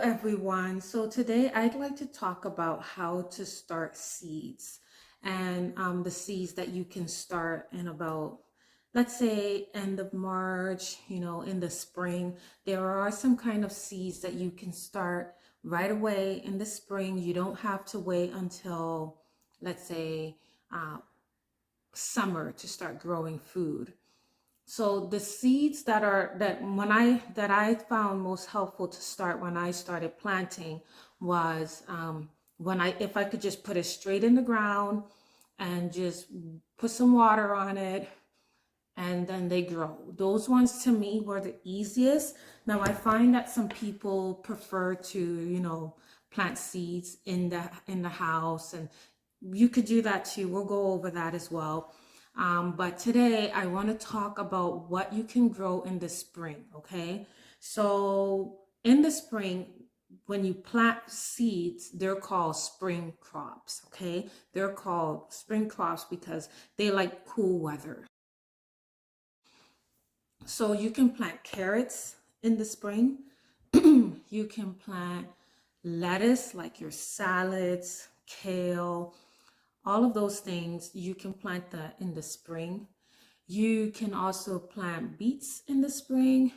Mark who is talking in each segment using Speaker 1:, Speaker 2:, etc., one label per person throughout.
Speaker 1: everyone. So today I'd like to talk about how to start seeds and the seeds that you can start in about, let's say, end of March, in the spring. There are some kind of seeds that you can start right away in the spring. You don't have to wait until, let's say, uh, summer to start growing food. So the seeds that I found most helpful to start when I started planting was when I if I could just put it straight in the ground and just put some water on it and then they grow. Those ones to me were the easiest. Now I find that some people prefer to, plant seeds in the house, and you could do that too. We'll go over that as well. But today I want to talk about what you can grow in the spring, okay? So in the spring, when you plant seeds, they're called spring crops, okay? They're called spring crops because they like cool weather. So you can plant carrots in the spring. You can plant lettuce, like your salads, kale, all of those things. You can plant that in the spring. You can also plant beets in the spring,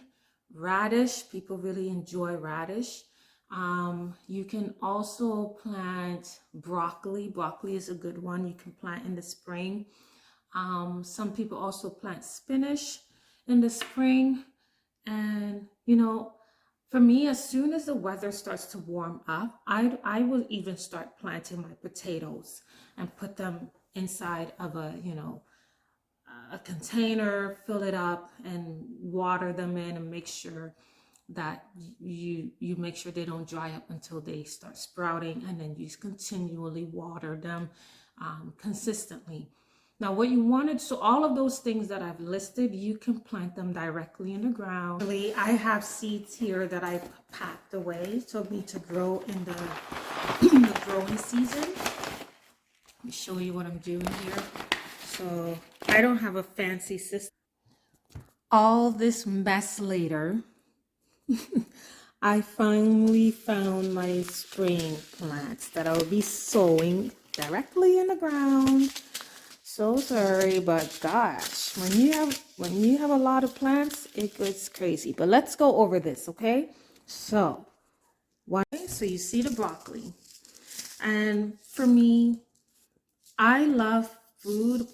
Speaker 1: radish. People really enjoy radish. You can also plant broccoli. Broccoli is a good one you can plant in the spring. Some people also plant spinach in the spring. And, for me, as soon as the weather starts to warm up, I will even start planting my potatoes and put them inside of a container, fill it up and water them in and make sure that you make sure they don't dry up until they start sprouting, and then you continually water them consistently. Now, what you wanted, so all of those things that I've listed, you can plant them directly in the ground. I have seeds here that I've packed away so me to grow in the, the growing season. Let me show you what I'm doing here. So I don't have a fancy system. All this mess later, I finally found my spring plants that I'll be sowing directly in the ground. So sorry, but gosh, when you have a lot of plants, it gets crazy. But let's go over this, okay? So you see the broccoli, and for me, I love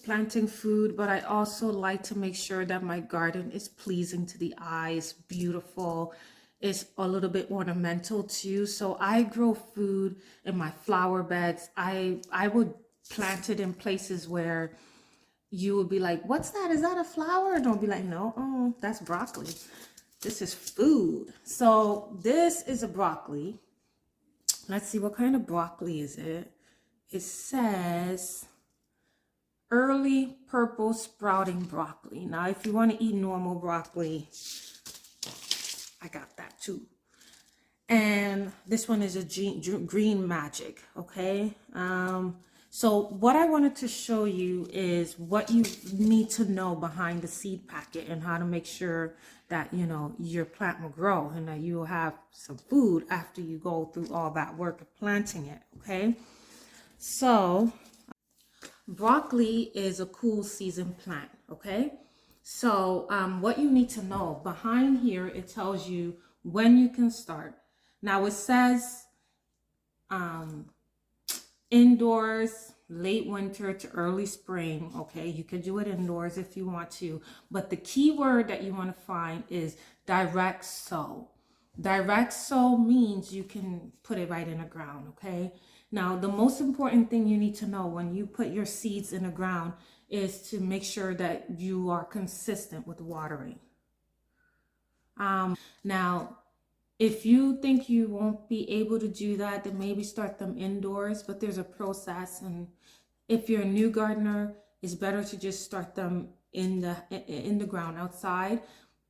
Speaker 1: planting food, but I also like to make sure that my garden is pleasing to the eyes, beautiful. It's a little bit ornamental too. So I grow food in my flower beds. I would plant it in places where you would be like, what's that? Is that a flower? And I'll be like, no, oh, that's broccoli. This is food. So this is a broccoli. Let's see, what kind of broccoli is it? It says early purple sprouting broccoli. Now, if you want to eat normal broccoli, I got that too. And this one is a green magic, okay? So what I wanted to show you is what you need to know behind the seed packet and how to make sure that, your plant will grow and that you will have some food after you go through all that work of planting it, okay? So broccoli is a cool season plant, okay? So what you need to know behind here, it tells you when you can start. Now it says indoors, late winter to early spring, okay? You could do it indoors if you want to, but the key word that you want to find is direct sow. Direct sow means you can put it right in the ground, okay? Now, the most important thing you need to know when you put your seeds in the ground is to make sure that you are consistent with watering. Now, if you think you won't be able to do that, then maybe start them indoors, but there's a process. And if you're a new gardener, it's better to just start them in the ground outside.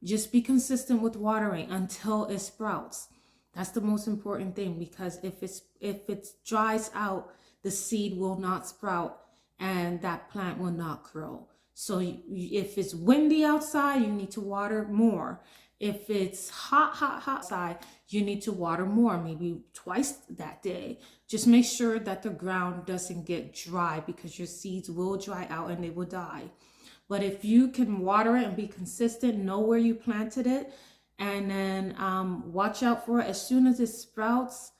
Speaker 1: Just be consistent with watering until it sprouts. That's the most important thing, because if it dries out, the seed will not sprout and that plant will not grow. So if it's windy outside, you need to water more. If it's hot, hot, hot outside, you need to water more, maybe twice that day. Just make sure that the ground doesn't get dry, because your seeds will dry out and they will die. But if you can water it and be consistent, know where you planted it, and then watch out for it. As soon as it sprouts,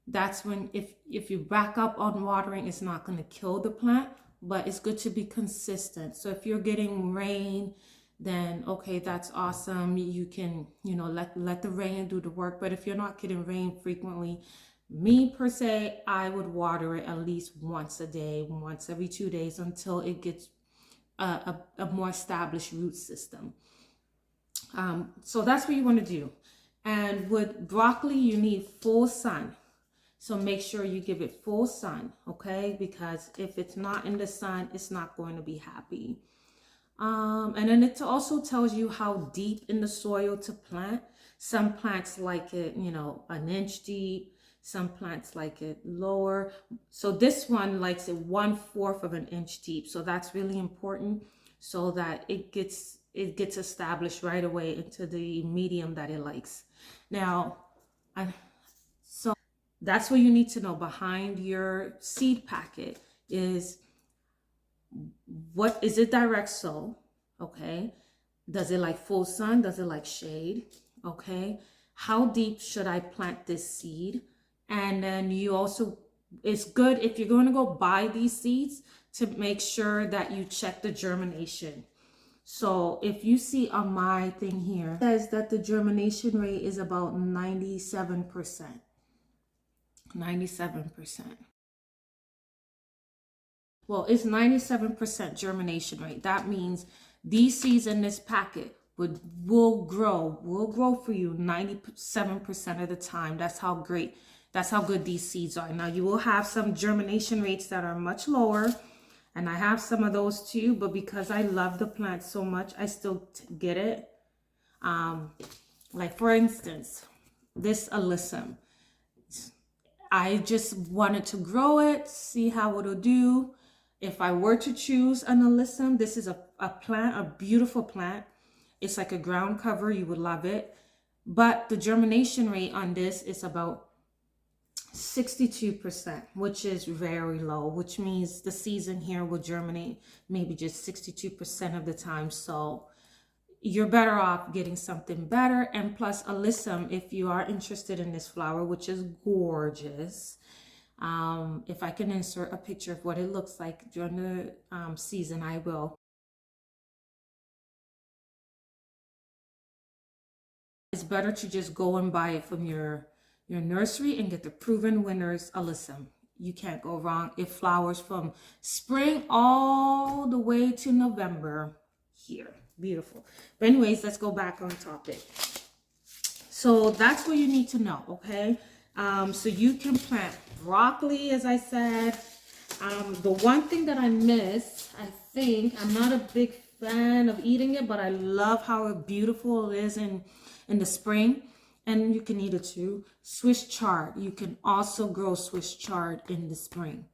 Speaker 1: that's when, if you back up on watering, it's not going to kill the plant, but it's good to be consistent. So if you're getting rain, then okay, that's awesome. You can, let the rain do the work. But if you're not getting rain frequently, me per se, I would water it at least once a day, once every 2 days, until it gets a more established root system. So that's what you want to do. And with broccoli, you need full sun. So make sure you give it full sun, okay? Because if it's not in the sun, it's not going to be happy. And then it also tells you how deep in the soil to plant. Some plants like it, an inch deep. Some plants like it lower. So this one likes it 1/4 of an inch deep. So that's really important, so that it gets established right away into the medium that it likes. Now, so that's what you need to know behind your seed packet is, what is it direct sow? Okay. Does it like full sun? Does it like shade? Okay. How deep should I plant this seed? And then you also, it's good if you're going to go buy these seeds to make sure that you check the germination. So if you see on my thing here, it says that the germination rate is about 97%. 97%. Well, it's 97% germination rate. That means these seeds in this packet will grow for you 97% of the time. That's how good these seeds are. Now, you will have some germination rates that are much lower, and I have some of those too, but because I love the plant so much, I still get it. Like for instance, this alyssum. I just wanted to grow it, see how it'll do. If I were to choose an alyssum, this is a plant, a beautiful plant. It's like a ground cover. You would love it. But the germination rate on this is about 62%, which is very low, which means the seeds in here will germinate maybe just 62% of the time. So you're better off getting something better. And plus alyssum, if you are interested in this flower, which is gorgeous, if I can insert a picture of what it looks like during the season, I will. It's better to just go and buy it from your nursery and get the Proven Winners alyssum. You can't go wrong. It flowers from spring all the way to November here. Beautiful. But anyways, let's go back on topic. So that's what you need to know, okay? So you can plant broccoli, as I said. The one thing that I miss, I think, I'm not a big fan of eating it, but I love how beautiful it is in the spring. And you can eat it too. Swiss chard. You can also grow Swiss chard in the spring.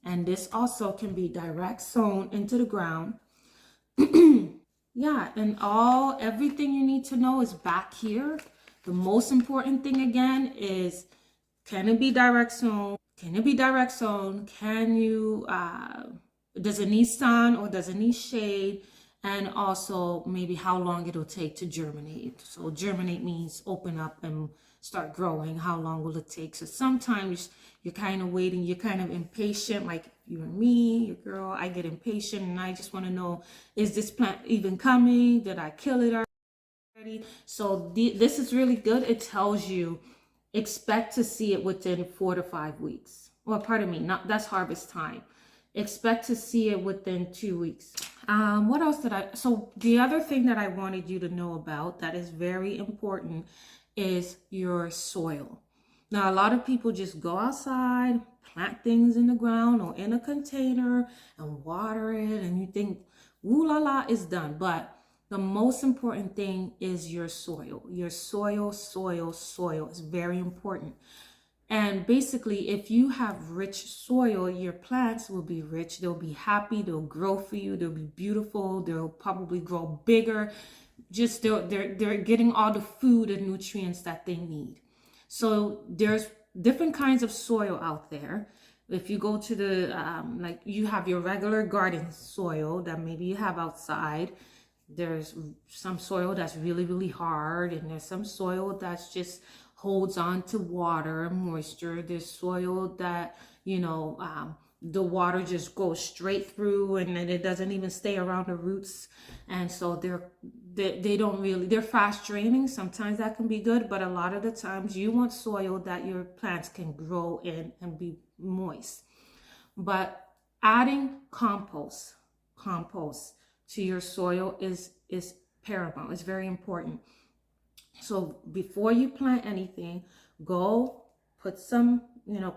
Speaker 1: And this also can be direct sown into the ground. Yeah, and everything you need to know is back here. The most important thing again is, can it be direct sown? Can it be direct sown? Can you, does it need sun or does it need shade? And also maybe how long it'll take to germinate. So germinate means open up and start growing. How long will it take? So sometimes you're kind of waiting, you're kind of impatient, like you and me, your girl, I get impatient and I just want to know, is this plant even coming? Did I kill it already? So this is really good. It tells you, expect to see it within 4 to 5 weeks. Well, pardon me, that's harvest time. Expect to see it within 2 weeks. What else so the other thing that I wanted you to know about that is very important is your soil. Now, a lot of people just go outside, plant things in the ground or in a container and water it, and you think, ooh la la, it's done. But the most important thing is your soil. Your soil is very important. And basically, if you have rich soil, your plants will be rich. They'll be happy. They'll grow for you. They'll be beautiful. They'll probably grow bigger. just they're getting all the food and nutrients that they need. So there's different kinds of soil out there. If you go to the like you have your regular garden soil that maybe you have outside. There's some soil that's really hard, and there's some soil that's just holds on to water and moisture. There's soil that the water just goes straight through, and then it doesn't even stay around the roots. And so they don't really, they're fast draining. Sometimes that can be good, but a lot of the times you want soil that your plants can grow in and be moist. But adding compost to your soil is paramount. It's very important. So before you plant anything, go put some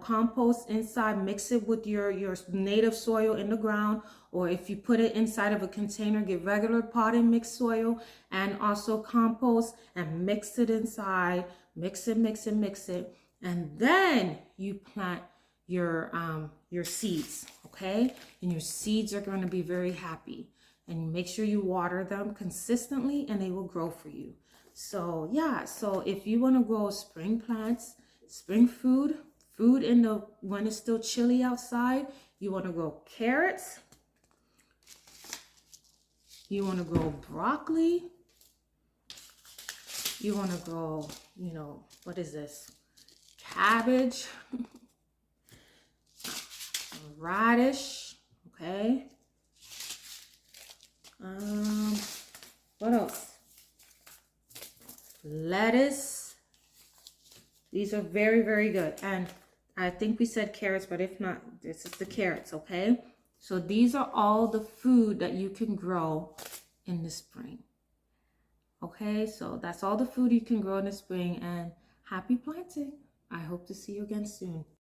Speaker 1: compost inside, mix it with your native soil in the ground, or if you put it inside of a container, get regular potted mixed soil and also compost and mix it inside, mix it, and then you plant your seeds, okay? And your seeds are going to be very happy, and make sure you water them consistently and they will grow for you. So yeah, so if you want to grow spring plants, spring food in the when it's still chilly outside, you want to grow carrots, you want to grow broccoli, you want to grow, what is this? Cabbage, radish, okay? What else? Lettuce. These are very good. And I think we said carrots, but if not, this is the carrots, okay? So these are all the food that you can grow in the spring. Okay, so that's all the food you can grow in the spring, and happy planting. I hope to see you again soon.